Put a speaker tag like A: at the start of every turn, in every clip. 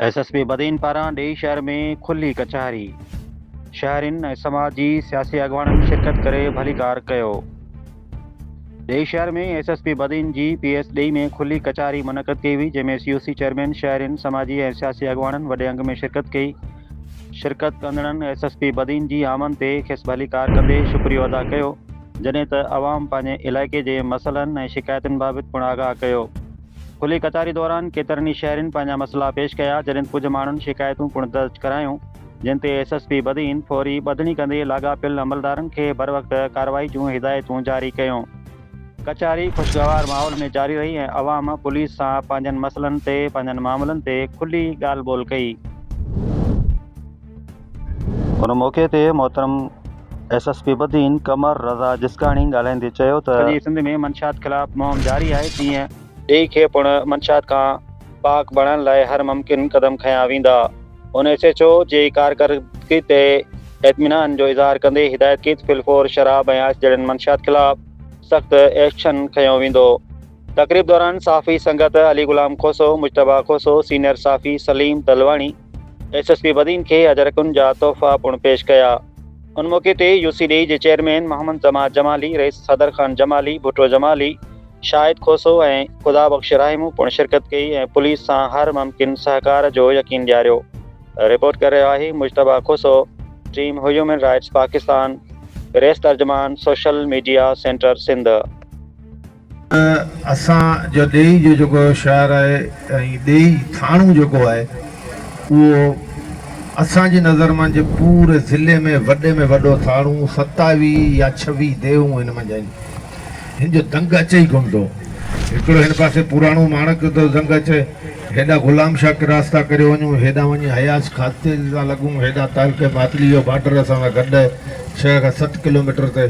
A: SSP Badin पारां ॾेई शहर में खुली कचहरी। शहरिन ऐं समाजी सियासी अॻवाननि शिरकत करे भलीकार कयो। ॾेई शहर में एसएसपी बदीन जी पीएस ॾेई में खुली कचहरी मुनक़द कई हुई, जंहिंमें सीओसी चेयरमैन शहरिन समाजी ऐं सियासी अॻवाननि वॾे अंग में शिरकत कई। शिरकत कंदड़नि एसएसपी बदीन जी आमद ते खेसि भलीकार कंदे शुक्रियो अदा कयो, जॾहिं त अवाम पंहिंजे इलाइक़े जे मसइलनि ऐं शिकायतुनि बाबति पिणु आगाह कयो। खुली कचहरी दौरान केतिरनि शहरिन पंहिंजा मसइला पेश कया, जॾहिं कुझु माण्हुनि शिकायतूं पिणु दर्ज करायूं, जिन ते एसएसपी बदीन फौरी ॿधणी कंदे लाॻापियल अमलदारनि खे बर वक़्त कार्रवाई जूं हिदायतूं जारी कयूं। कचहरी ख़ुशगवार माहौल में जारी रही ऐं अवाम पुलिस सां पंहिंजनि मसइलनि ते पंहिंजनि मामलनि ते खुली ॻाल्हि ॿोल कई। उन मौक़े ते मोहतरम एसएसपी बदीन कमर रज़ा जिस्काणी ॻाल्हाईंदे चयो त सिंध में मंशात ख़िलाफ़ मुहिम जारी आहे, तीअं ॾेई खे पिणु मंशात खां पाक बणाइण लाइ हर मुमकिन क़दम खयां वेंदा। उन एसएचओ जे कारकर्दगी ते इत्मीनान जो इज़हार कंदे हिदायत कई त फिलफोर शराब ऐं आइस जहिड़नि मंशात ख़िलाफ़ सख़्त एक्शन खयों वेंदो। तक़रीब दौरान साफ़ी संगत अली गुलाम खोसो, मुजतबा खोसो, सीनियर साफ़ी सलीम तलवाणी एसएसपी बदीन खे अजरकुनि जा तोहफ़ा पिणु पेश कया। उन मौक़े ते यूसी ॾेई जे चेयरमैन मोहम्मद जमात जमाली, रईस सदर खान जमाली, भुट्टो जमाली, शाहिद खोसो ऐं ख़ुदा बख़्श राहिमू पिणु शिरकत कई ऐं पुलिस सां हर मुमकिन सहकार जो यकीन ॾियारियो। रिपोर्ट करे रहियो आहे Mujtaba Khoso, team human rights Pakistan, press तर्जमान, सोशल मीडिया सेंटर सिंध।
B: असां जो ॾेई जो जेको शहर आहे ऐं ॾेई थाणो जेको आहे उहो असांजी नज़र मां जे पूरे ज़िले में वॾो थाणो 27 या 26 देहूं हिन मंझि आहिनि। हिन जो दंग अचे ई कोन थो। हिकिड़ो हिन पासे पुराणो माणक थो दंग अचे, हेॾा गुलाम शाह के रास्ता करे वञूं, हेॾा वञी हयास खाते सां लॻूं, हेॾा तालके मातली जो बॉर्डर असां सां गॾु आहे 6 खां 7 किलोमीटर ते,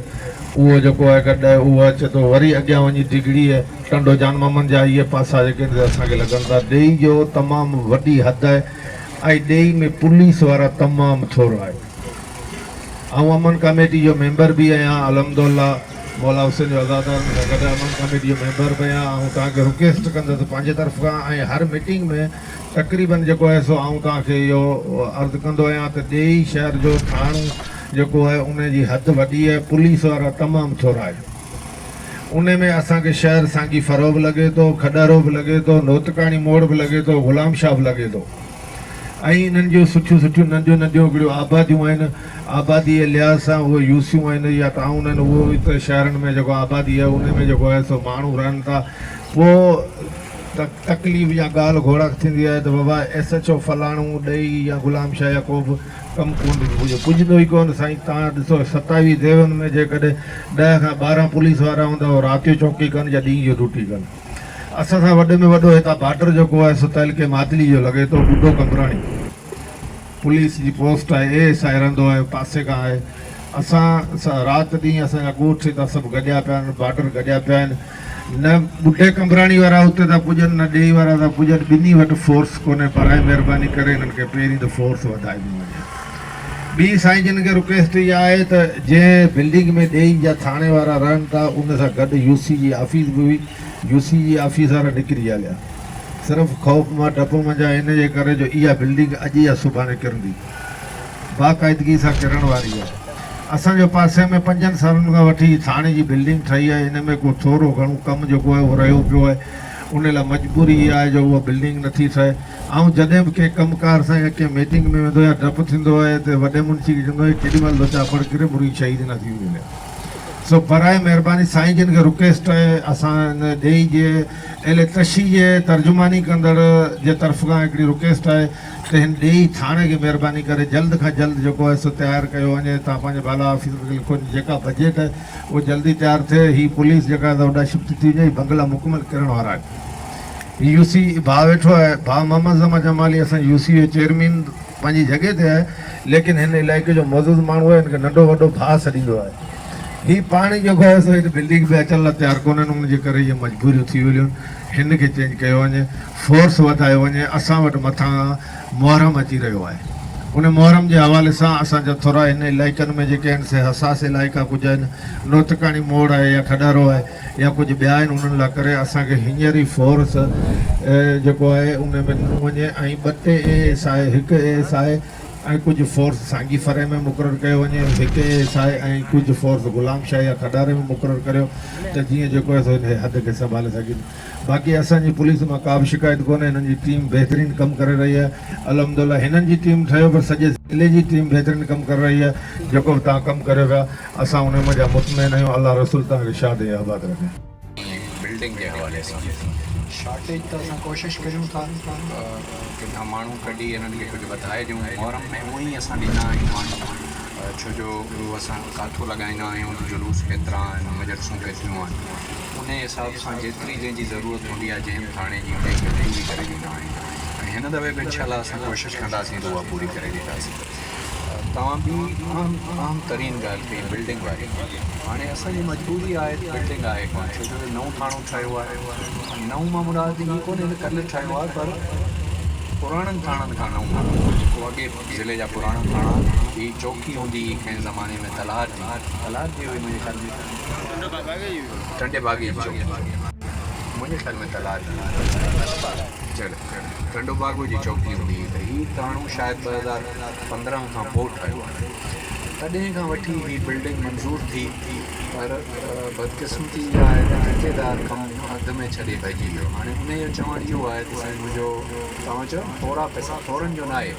B: उहो जेको आहे गॾु आहे, उहो अचे थो। वरी अॻियां वञी डिगड़ी आहे, टंडो जान मोहम्मद जा इहे पासा जेके असांखे लॻनि था। ॾेई जो तमामु वॾी हद आहे ऐं ॾेई में पुलिस वारा तमामु थोरो आहे। ऐं अमन कमेटी जो मेंबर बि आहियां, अलहमदुल्ला मौला हुसैन जो आज़ादार सां गॾु अमन कमेटी जो मेंबर बि आहियां। ऐं तव्हांखे रिक्वेस्ट कंदुसि पंहिंजे तरफ़ खां, ऐं हर मीटिंग में तक़रीबन जेको आहे सो आऊं तव्हांखे इहो अर्ज़ु कंदो आहियां त ॾेई शहर जो थाणो जेको आहे उन जी हद वॾी आहे, पुलिस वारा तमामु थोरा आहे। उन में असांखे शहर सांगी फरो बि लॻे थो, खॾारो बि लॻे थो, नोतकाणी मोड़ बि लॻे थो, गुलाम शाह बि लॻे थो। ऐं इन्हनि जूं सुठियूं नंढियूं हिकिड़ियूं आबादियूं आहिनि। आबादी जे लिहाज़ सां उहे यूसियूं आहिनि या टाउन आहिनि, उहो हिते शहरनि में जेको आबादी आहे उन में जेको आहे सो माण्हू रहनि था। पोइ तकलीफ़ या ॻाल्हि घोड़ा थींदी आहे त बाबा एसएचओ फलाणो ॾेई या गुलाम शाह या को बि कमु कोन पुॼंदो ई कोन। साईं तव्हां ॾिसो 27 देवनि में जेकॾहिं 10 खां 12 पुलिस वारा हूंदा, उहो राति जो चौकी कनि या ॾींहं जो ड्यूटी कनि। असां सां वॾे में वॾो हितां बॉर्डर जेको आहे सो तहलके मातली जो लॻे थो, ॿुढो कंबराणी पुलिस जी पोस्ट आहे, एएसआई रहंदो आहे, पासे खां आहे। असां राति ॾींहुं असांजा ॻोठ हितां सभु गॾिया पिया आहिनि, बॉर्डर गॾिया पिया आहिनि। न ॿुढे कंबराणी वारा हुते था पुॼनि, न ॾेई वारा था पुॼनि। ॿिन्ही वटि फोर्स कोन्हे, पर महिरबानी करे हिननि खे पहिरीं त फोर्स वधाइणी वञे। ॿी साईं जिन खे रिक्वेस्ट इहा आहे त जंहिं बिल्डिंग में ॾेई जा थाणे वारा रहनि था, उन सां गॾु यूसी जी ऑफिस बि हुई, यूसी जी ऑफिस वारा निकिरी हलिया। सिर्फ़ु ख़ौफ़ मां डप मुंहिंजा इन जे करे जो इहा बिल्डिंग अॼु या सुभाणे किरंदी, बाक़ाइदगी सां किरण वारी आहे। असांजो पासे में 5 सालनि खां वठी थाणे जी बिल्डिंग ठही आहे, हिन में को थोरो घणो कमु जेको आहे उहो रहियो पियो आहे। उन लाइ मजबूरी इहा आहे जो उहा बिल्डिंग नथी ठहे। ऐं जॾहिं बि कंहिं कमकार सां या कंहिं मीटिंग में वेंदो या डपु थींदो आहे त वॾे मुंशी खे चवंदो आहे केॾीमहिल लोचा पड़ किरे मुरी शहीद न थी वञे। सो बराए महिरबानी साईं जिन खे रिक्वेस्ट आहे, असां ॾेई जे एले तशी जे तर्जुमानी कंदड़ जे तरफ़ खां हिकिड़ी रिक्वेस्ट आहे त हिन ॾेई थाणे खे महिरबानी करे जल्द खां जल्द जेको आहे सो तयारु कयो वञे। तव्हां पंहिंजे बाला ऑफिस खे लिखो, जेका बजट आहे उहो जल्दी तयारु थिए। हीअ पुलिस जेका आहे होॾा शिफ्ट थी वञे, बंगला मुकमल करण वारा आहिनि। यूसी भाउ वेठो आहे, भाउ मोहम्मद जमात जमाली, असां यूसी जो चेयरमैन पंहिंजी जॻह ते आहे, लेकिन हिन इलाइक़े जो मौजूदु माण्हू आहे, हिन खे नंढो वॾो भाउ सॾींदो आहे। हीअ पाणी जेको आहे सो हिन बिल्डिंग में अचण लाइ तयारु कोन्हनि, उनजे करे इहे मजबूरियूं थी वियूं आहिनि। हिन खे चेंज कयो वञे, फोर्स वधायो वञे। असां वटि मथां मुहरम अची रहियो आहे, उन मुहर्रम जे हवाले सां असांजा थोरा हिन इलाइक़नि में जेके आहिनि से हसास इलाइक़ा कुझु आहिनि, नोतकाणी मोड़ आहे या खॾारो आहे या कुझु ॿिया आहिनि, उन्हनि लाइ करे असांखे हींअर ई फोर्स जेको आहे उन में वञे ऐं 2 AS आहे, 1 AS आहे ऐं कुझु फोर्स सांगी फरे में मुक़ररु कयो वञे, 1 AS आहे ऐं कुझु फोर्स गुलाम शाह या खॾारे में मुक़ररु करियो त जीअं जेको आहे सो हिन हद खे संभाले सघनि। बाक़ी असांजी पुलिस मां का बि शिकायत कोन्हे, हिननि जी टीम बहितरीनु कमु करे रही आहे। अलहमदुलिल्लाह हिननि जी टीम ठहियो पर सॼे ज़िले जी टीम बहितरीनु कमु करे रही आहे। जेको बि तव्हां कमु करे विया असां उन में जा मुतमइन आहियूं। अल्लाह रसूल तव्हांखे शाद ऐं आबाद रखे।
C: बिल्डिंग के हवाले से शॉर्टेज तो असां कोशिश करूं था कि माण्हू कढी इन्हनि खे कुझु वधाए ॾियूं। मुहर्रम में उअं ई असां ॾींदा आहियूं माण्हू, छो जो उहो असां काथो लॻाईंदा आहियूं, जुलूस केतिरा आहिनि, मजरसूं केतिरियूं आहिनि, उन हिसाब सां जेतिरी जंहिंजी ज़रूरत हूंदी आहे जंहिं थाणे जी उनखे पूरी करे ॾींदा आहियूं। ऐं हिन दफ़े बि इंशाअल्लाह असां कोशिशि कंदासीं त उहा पूरी करे ॾींदासीं। तव्हां बि आम तरीन ॻाल्हि कई बिल्डिंग वारी। हाणे असांजी मजबूरी आहे बिल्डिंग आहे कोन, छो जो नओं थाणो ठहियो आहे। नओं मां मुराद हीअ कोन्हे त कल्ह ठहियो आहे, पर पुराणनि थाणनि खां नओं जेको अॻे ज़िले जा पुराणा थाणा, हीअ चौकी हूंदी हुई कंहिं ज़माने में तलार जी हुई, मुंहिंजे ख़्याल में टंडे बागी जी चौकी, मुंहिंजे ख़्याल में तलार जी टंडो बागो जी चौकी हूंदी हुई। त हीअ थाणो शायदि 2015 खां पोइ ठहियो आहे। तॾहिं खां वठी हीअ बिल्डिंग मंज़ूर थी, पर बदकिस्मती इहा आहे त ठेकेदार कमु अधु में छॾे भॼी वियो। हाणे उनजो चवणु इहो आहे त साईं मुंहिंजो तव्हां चयो थोरा पैसा थोरनि जो न आहे,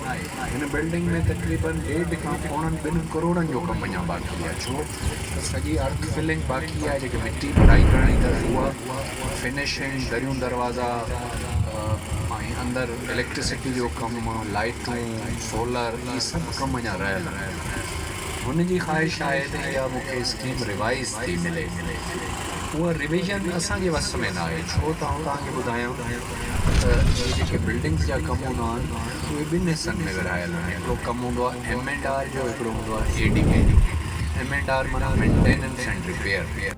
C: हिन बिल्डिंग में तक़रीबन 1.5 खां 2 करोड़नि जो कमु अञा बाक़ी आहे। छो त सॼी अर्थ फिलिंग बाक़ी आहे, जेके मिटी भराई करणी अथसि उहा, फिनिशिंग, दरियूं दरवाज़ा ऐं अंदरि इलेक्ट्रिसिटी जो कमु, लाइटूं, सोलर, इहे सभु कमु अञा रहियल आहिनि। हुनजी ख़्वाहिश आहे त इहा मूंखे स्कीम रिवाइज़ थी मिले। उहा रिविज़न असांजे वस में न आहे, छो त आउं तव्हांखे ॿुधायां त इहे जेके बिल्डिंग्स जा कम हूंदा आहिनि उहे 2 हिसनि में विरहायल आहिनि। हिकिड़ो कमु हूंदो आहे M&R जो, हिकिड़ो हूंदो आहे ADK जो। M&R माना मेंटेनेंस एंड रिपेयर।